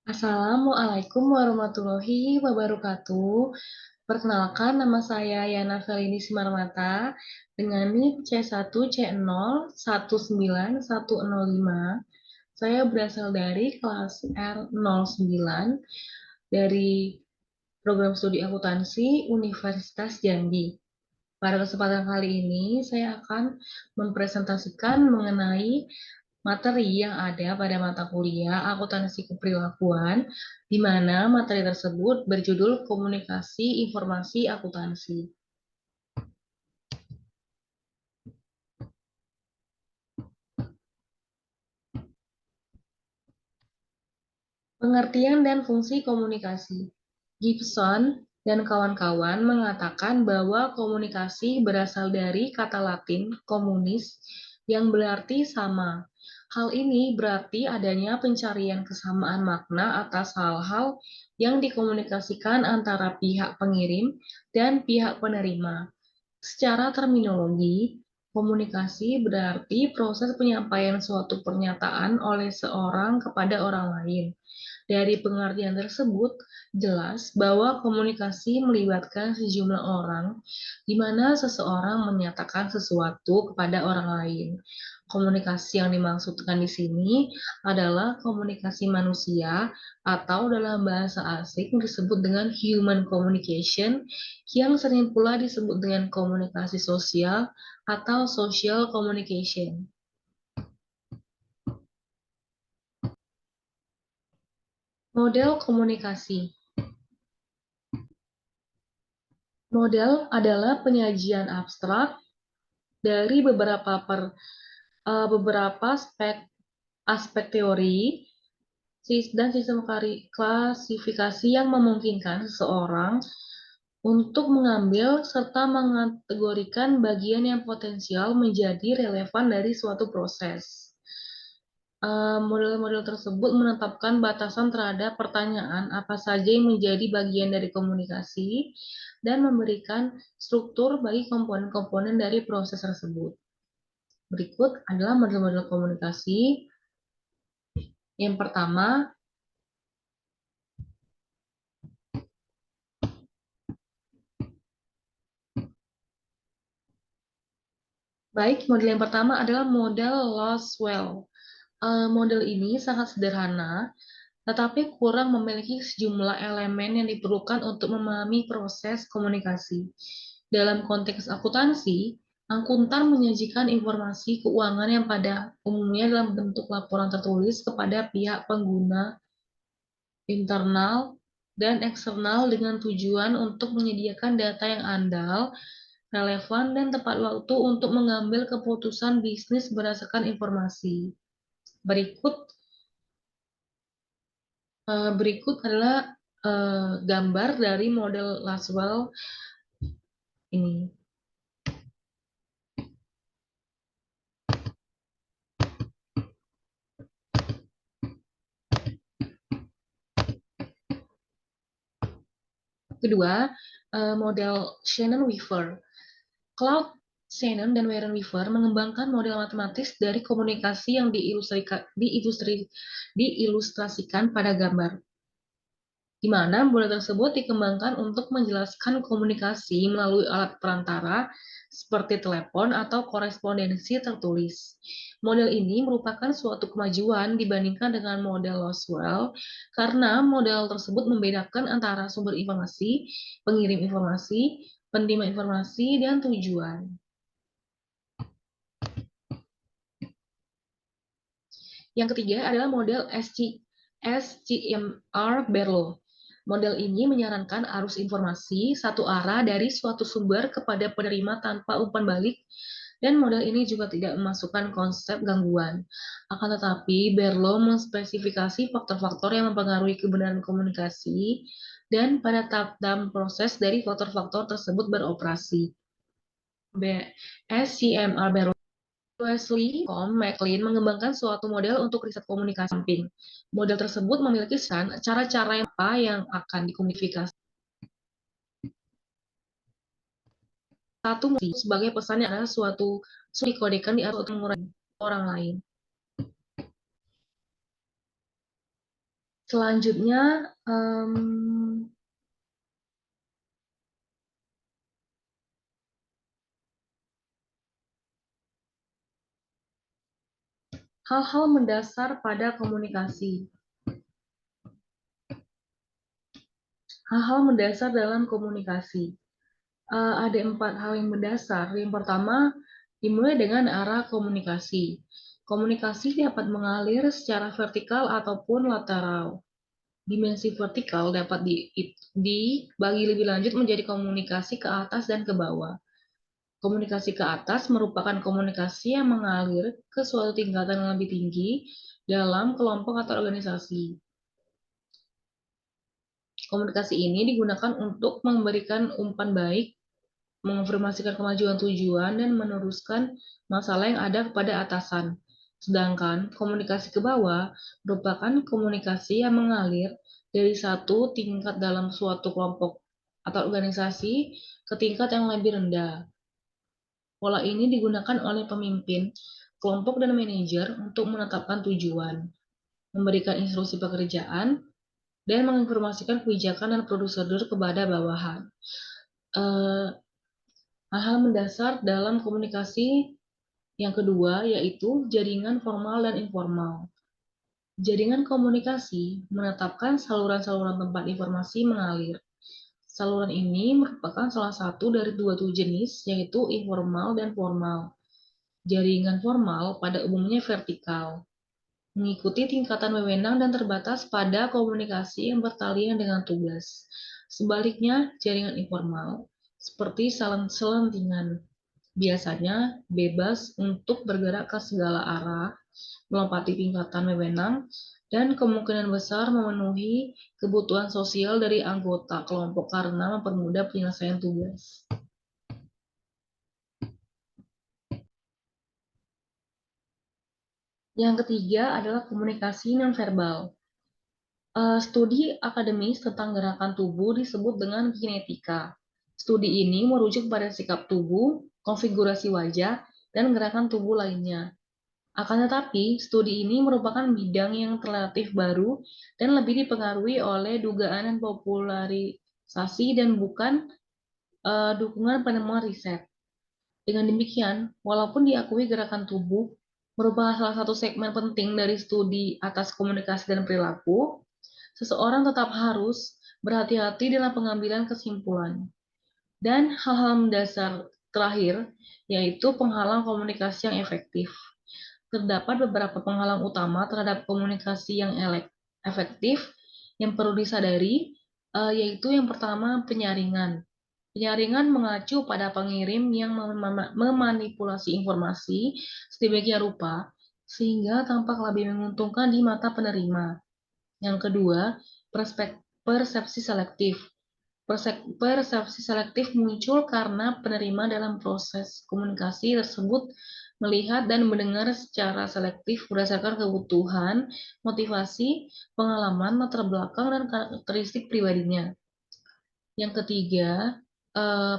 Assalamualaikum warahmatullahi wabarakatuh. Perkenalkan, nama saya Yana Felini Simarmata dengan NIM C1C019105. Saya berasal dari kelas R09 dari program studi akuntansi Universitas Jambi. Pada kesempatan kali ini, saya akan mempresentasikan mengenai materi yang ada pada mata kuliah akuntansi keperilakuan, di mana materi tersebut berjudul Komunikasi Informasi Akuntansi. Pengertian dan fungsi komunikasi. Gibson dan kawan-kawan mengatakan bahwa komunikasi berasal dari kata Latin communis yang berarti sama. Hal ini berarti adanya pencarian kesamaan makna atas hal-hal yang dikomunikasikan antara pihak pengirim dan pihak penerima. Secara terminologi, komunikasi berarti proses penyampaian suatu pernyataan oleh seorang kepada orang lain. Dari pengertian tersebut, jelas bahwa komunikasi melibatkan sejumlah orang, di mana seseorang menyatakan sesuatu kepada orang lain. Komunikasi yang dimaksudkan di sini adalah komunikasi manusia, atau dalam bahasa asing disebut dengan human communication, yang sering pula disebut dengan komunikasi sosial atau social communication. Model komunikasi. Model adalah penyajian abstrak dari beberapa aspek teori dan sistem klasifikasi yang memungkinkan seseorang untuk mengambil serta mengategorikan bagian yang potensial menjadi relevan dari suatu proses. Model-model tersebut menetapkan batasan terhadap pertanyaan apa saja yang menjadi bagian dari komunikasi dan memberikan struktur bagi komponen-komponen dari proses tersebut. Berikut adalah model-model komunikasi. Yang pertama, model yang pertama adalah model Lasswell. Model ini sangat sederhana, tetapi kurang memiliki sejumlah elemen yang diperlukan untuk memahami proses komunikasi. Dalam konteks akuntansi, akuntan menyajikan informasi keuangan yang pada umumnya dalam bentuk laporan tertulis kepada pihak pengguna internal dan eksternal dengan tujuan untuk menyediakan data yang andal, relevan, dan tepat waktu untuk mengambil keputusan bisnis berdasarkan informasi. Berikut adalah gambar dari model Lasswell ini. Kedua, model Shannon-Weaver. Claude Shannon dan Warren Weaver mengembangkan model matematis dari komunikasi yang diilustrasikan pada gambar, di mana model tersebut dikembangkan untuk menjelaskan komunikasi melalui alat perantara seperti telepon atau korespondensi tertulis. Model ini merupakan suatu kemajuan dibandingkan dengan model Lasswell karena model tersebut membedakan antara sumber informasi, pengirim informasi, penerima informasi, dan tujuan. Yang ketiga adalah model SCMR-Berlow. Model ini menyarankan arus informasi satu arah dari suatu sumber kepada penerima tanpa umpan balik, dan model ini juga tidak memasukkan konsep gangguan. Akan tetapi, Berlow menspesifikasi faktor-faktor yang mempengaruhi kebenaran komunikasi dan pada tahap dalam proses dari faktor-faktor tersebut beroperasi. SCMR-Berlow Wesley McLean mengembangkan suatu model untuk riset komunikasi samping. Model tersebut memiliki cara-cara yang akan dikomunikasikan. Satu, sebagai pesannya adalah suatu dikodekan di atau mengurangi orang lain. Selanjutnya, hal-hal mendasar pada komunikasi. Hal-hal mendasar dalam komunikasi. Ada 4 hal yang mendasar. Yang pertama, dimulai dengan arah komunikasi. Komunikasi dapat mengalir secara vertikal ataupun lateral. Dimensi vertikal dapat dibagi lebih lanjut menjadi komunikasi ke atas dan ke bawah. Komunikasi ke atas merupakan komunikasi yang mengalir ke suatu tingkatan yang lebih tinggi dalam kelompok atau organisasi. Komunikasi ini digunakan untuk memberikan umpan baik, menginformasikan kemajuan tujuan, dan meneruskan masalah yang ada kepada atasan. Sedangkan komunikasi ke bawah merupakan komunikasi yang mengalir dari satu tingkat dalam suatu kelompok atau organisasi ke tingkat yang lebih rendah. Pola ini digunakan oleh pemimpin, kelompok, dan manajer untuk menetapkan tujuan, memberikan instruksi pekerjaan, dan menginformasikan kebijakan dan prosedur kepada bawahan. Hal-hal mendasar dalam komunikasi yang kedua yaitu jaringan formal dan informal. Jaringan komunikasi menetapkan saluran-saluran tempat informasi mengalir. Saluran ini merupakan salah satu dari 2 jenis, yaitu informal dan formal. Jaringan formal pada umumnya vertikal, mengikuti tingkatan wewenang dan terbatas pada komunikasi yang bertalian dengan tugas. Sebaliknya, jaringan informal, seperti selentingan, biasanya bebas untuk bergerak ke segala arah, melompati tingkatan wewenang, dan kemungkinan besar memenuhi kebutuhan sosial dari anggota kelompok karena mempermudah penyelesaian tugas. Yang ketiga adalah komunikasi nonverbal. Studi akademis tentang gerakan tubuh disebut dengan kinetika. Studi ini merujuk pada sikap tubuh, konfigurasi wajah, dan gerakan tubuh lainnya. Akan tetapi, studi ini merupakan bidang yang relatif baru dan lebih dipengaruhi oleh dugaan dan popularisasi dan bukan dukungan penemuan riset. Dengan demikian, walaupun diakui gerakan tubuh merupakan salah satu segmen penting dari studi atas komunikasi dan perilaku, seseorang tetap harus berhati-hati dalam pengambilan kesimpulan. Dan hal-hal mendasar terakhir, yaitu penghalang komunikasi yang efektif. Terdapat beberapa penghalang utama terhadap komunikasi yang efektif yang perlu disadari, yaitu yang pertama penyaringan. Penyaringan mengacu pada pengirim yang memanipulasi informasi sedemikian rupa sehingga tampak lebih menguntungkan di mata penerima. Yang kedua, persepsi selektif. Persepsi selektif muncul karena penerima dalam proses komunikasi tersebut melihat dan mendengar secara selektif berdasarkan kebutuhan, motivasi, pengalaman, latar belakang, dan karakteristik pribadinya. Yang ketiga,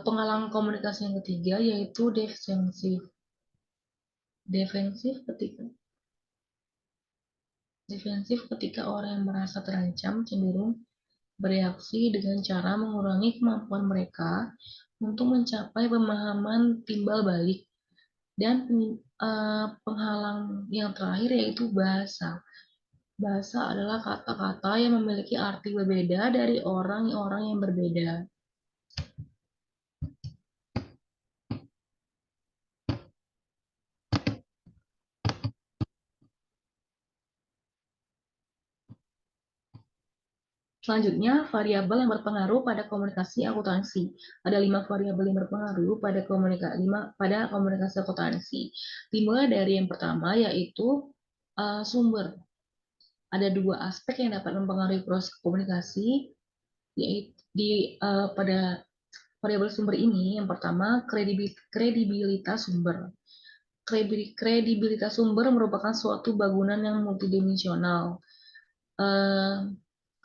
penghalang komunikasi yang ketiga yaitu defensif. Defensif ketika orang yang merasa terancam cenderung bereaksi dengan cara mengurangi kemampuan mereka untuk mencapai pemahaman timbal balik. Dan penghalang yang terakhir yaitu bahasa. Bahasa adalah kata-kata yang memiliki arti berbeda dari orang-orang yang berbeda. Selanjutnya, variabel yang berpengaruh pada komunikasi akuntansi. Ada 5 variabel yang berpengaruh pada komunikasi akuntansi. Dimulai dari yang pertama, yaitu sumber. Ada 2 aspek yang dapat mempengaruhi proses komunikasi, yaitu pada variabel sumber ini. Yang pertama, kredibilitas sumber. Kredibilitas sumber merupakan suatu bangunan yang multidimensional.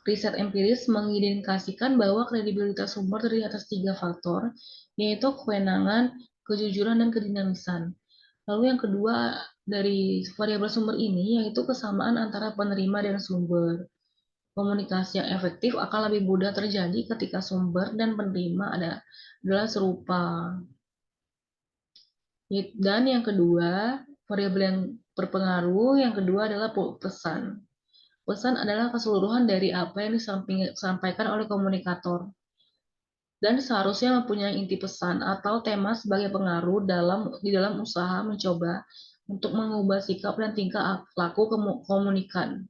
Riset empiris mengindikasikan bahwa kredibilitas sumber terdiri atas 3 faktor, yaitu kewenangan, kejujuran, dan kedinamisan. Lalu yang kedua dari variabel sumber ini yaitu kesamaan antara penerima dan sumber. Komunikasi yang efektif akan lebih mudah terjadi ketika sumber dan penerima adalah serupa. Dan yang kedua, variabel yang berpengaruh, yang kedua adalah pesan. Pesan adalah keseluruhan dari apa yang disampaikan oleh komunikator dan seharusnya mempunyai inti pesan atau tema sebagai pengaruh di dalam usaha mencoba untuk mengubah sikap dan tingkah laku komunikan.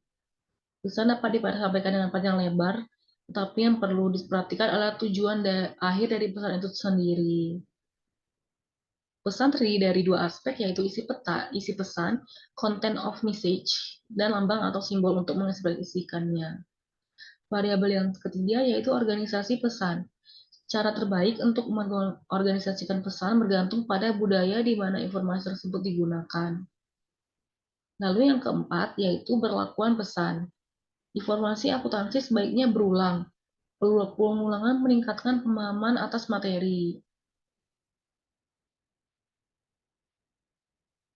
Pesan dapat disampaikan dengan panjang lebar, tetapi yang perlu diperhatikan adalah tujuan akhir dari pesan itu sendiri. Pesan terdiri dari dua aspek, yaitu isi pesan, content of message, dan lambang atau simbol untuk mengekspresikannya. Variabel yang ketiga yaitu organisasi pesan. Cara terbaik untuk mengorganisasikan pesan bergantung pada budaya di mana informasi tersebut digunakan. Lalu yang keempat yaitu berlakuan pesan. Informasi akuntansi sebaiknya berulang. Pengulangan meningkatkan pemahaman atas materi.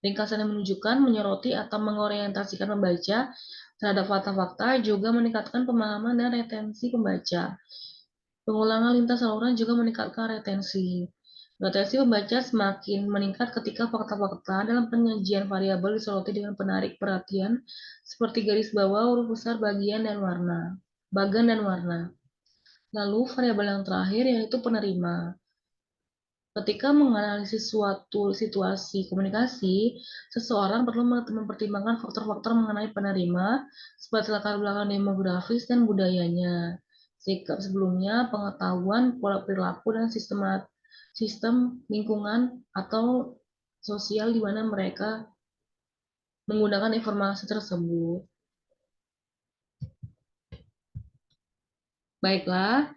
Ringkasan yang menunjukkan, menyoroti, atau mengorientasikan pembaca terhadap fakta-fakta juga meningkatkan pemahaman dan retensi pembaca. Pengulangan lintas saluran juga meningkatkan retensi. Retensi pembaca semakin meningkat ketika fakta-fakta dalam penyajian variabel disoroti dengan penarik perhatian seperti garis bawah, huruf besar, bagan dan warna. Lalu variabel yang terakhir yaitu penerima. Ketika menganalisis suatu situasi komunikasi, seseorang perlu mempertimbangkan faktor-faktor mengenai penerima, seperti latar belakang demografis dan budayanya, sikap sebelumnya, pengetahuan, pola perilaku, dan sistem lingkungan atau sosial di mana mereka menggunakan informasi tersebut. Baiklah,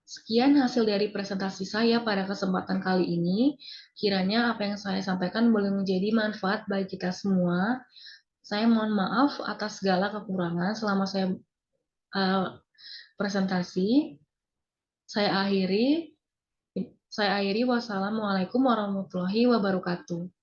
sekian hasil dari presentasi saya pada kesempatan kali ini. Kiranya apa yang saya sampaikan boleh menjadi manfaat bagi kita semua. Saya mohon maaf atas segala kekurangan selama saya presentasi. Saya akhiri. Wassalamualaikum warahmatullahi wabarakatuh.